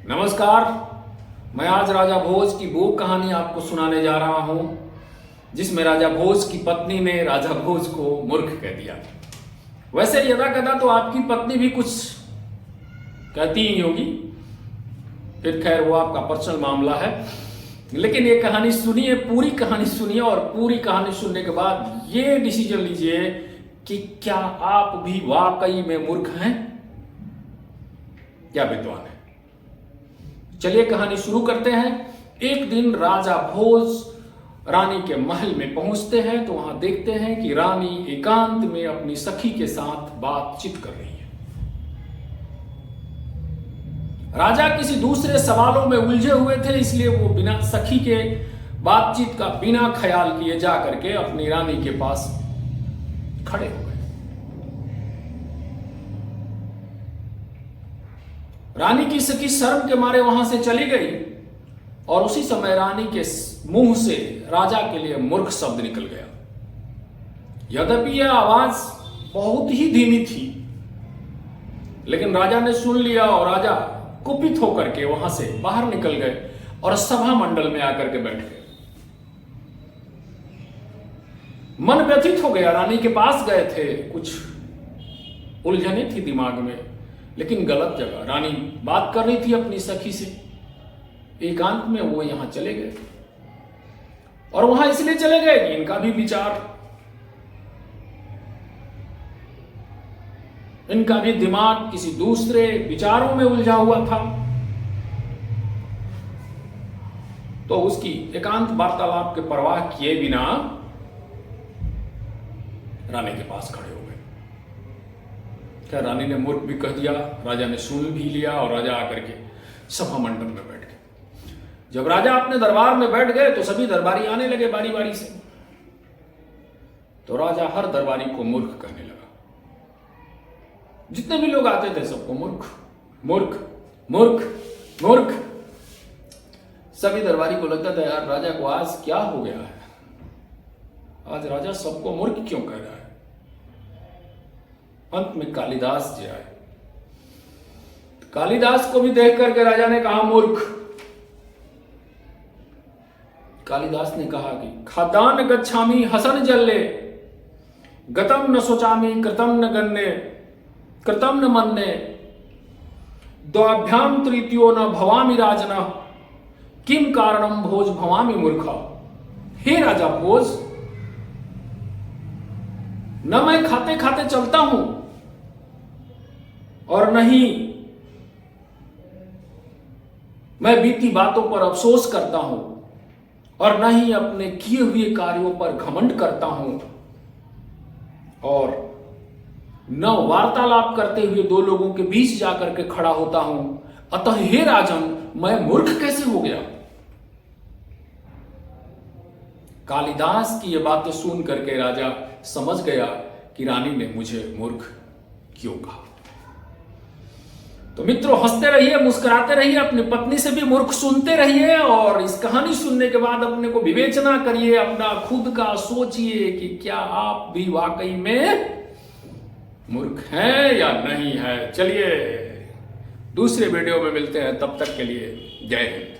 नमस्कार। मैं आज राजा भोज की वो कहानी आपको सुनाने जा रहा हूं जिसमें राजा भोज की पत्नी ने राजा भोज को मूर्ख कह दिया। वैसे यदा कदा तो आपकी पत्नी भी कुछ कहती ही होगी, फिर खैर वो आपका पर्सनल मामला है, लेकिन ये कहानी सुनिए, पूरी कहानी सुनिए और पूरी कहानी सुनने के बाद ये डिसीजन लीजिए कि क्या आप भी वाकई में मूर्ख हैं या विद्वान हैं। चलिए कहानी शुरू करते हैं। एक दिन राजा भोज रानी के महल में पहुंचते हैं तो वहां देखते हैं कि रानी एकांत में अपनी सखी के साथ बातचीत कर रही है। राजा किसी दूसरे सवालों में उलझे हुए थे, इसलिए वो बिना सखी के बातचीत का बिना ख्याल किए जा करके अपनी रानी के पास खड़े हो गए। रानी की सखी शर्म के मारे वहां से चली गई और उसी समय रानी के मुंह से राजा के लिए मूर्ख शब्द निकल गया। यद्यपि यह आवाज बहुत ही धीमी थी, लेकिन राजा ने सुन लिया और राजा कुपित होकर के वहां से बाहर निकल गए और सभा मंडल में आकर के बैठ गए। मन व्यथित हो गया। रानी के पास गए थे, कुछ उलझने थी दिमाग में, लेकिन गलत जगह। रानी बात कर रही थी अपनी सखी से एकांत में, वो यहां चले गए और वहां इसलिए चले गए कि इनका भी इनका भी दिमाग किसी दूसरे विचारों में उलझा हुआ था। तो उसकी एकांत वार्तालाप के परवाह किए बिना रानी के पास खड़े हो गए। क्या रानी ने मूर्ख भी कह दिया, राजा ने सुन भी लिया और राजा आकर के सभा मंडप में बैठ गए। जब राजा अपने दरबार में बैठ गए तो सभी दरबारी आने लगे बारी बारी से। तो राजा हर दरबारी को मूर्ख कहने लगा। जितने भी लोग आते थे सबको मूर्ख मूर्ख मूर्ख मूर्ख। सभी दरबारी को लगता था यार राजा को आज क्या हो गया है, आज राजा सबको मूर्ख क्यों कह रहा है। अंत में कालिदास जी आए। कालिदास को भी देख करके राजा ने कहा मूर्ख। कालिदास ने कहा कि खादान गच्छामि हसन जल्ले, गतम न सोचामि कृतम न गन्ने, कृतम न मन्ने, द्वाभ्याम तृतीयो न भवामि राजना, किम कारणम भोज भवामि मूर्खा। हे राजा भोज, न मैं खाते खाते चलता हूं और नहीं मैं बीती बातों पर अफसोस करता हूं और न ही अपने किए हुए कार्यों पर घमंड करता हूं और न वार्तालाप करते हुए दो लोगों के बीच जाकर के खड़ा होता हूं। अतः हे राजन, मैं मूर्ख कैसे हो गया। कालिदास की ये बातें सुन करके राजा समझ गया कि रानी ने मुझे मूर्ख क्यों कहा। तो मित्रों, हंसते रहिए, मुस्कुराते रहिए, अपनी पत्नी से भी मूर्ख सुनते रहिए और इस कहानी सुनने के बाद अपने को विवेचना करिए, अपना खुद का सोचिए कि क्या आप भी वाकई में मूर्ख हैं या नहीं है। चलिए दूसरे वीडियो में मिलते हैं, तब तक के लिए जय हिंद।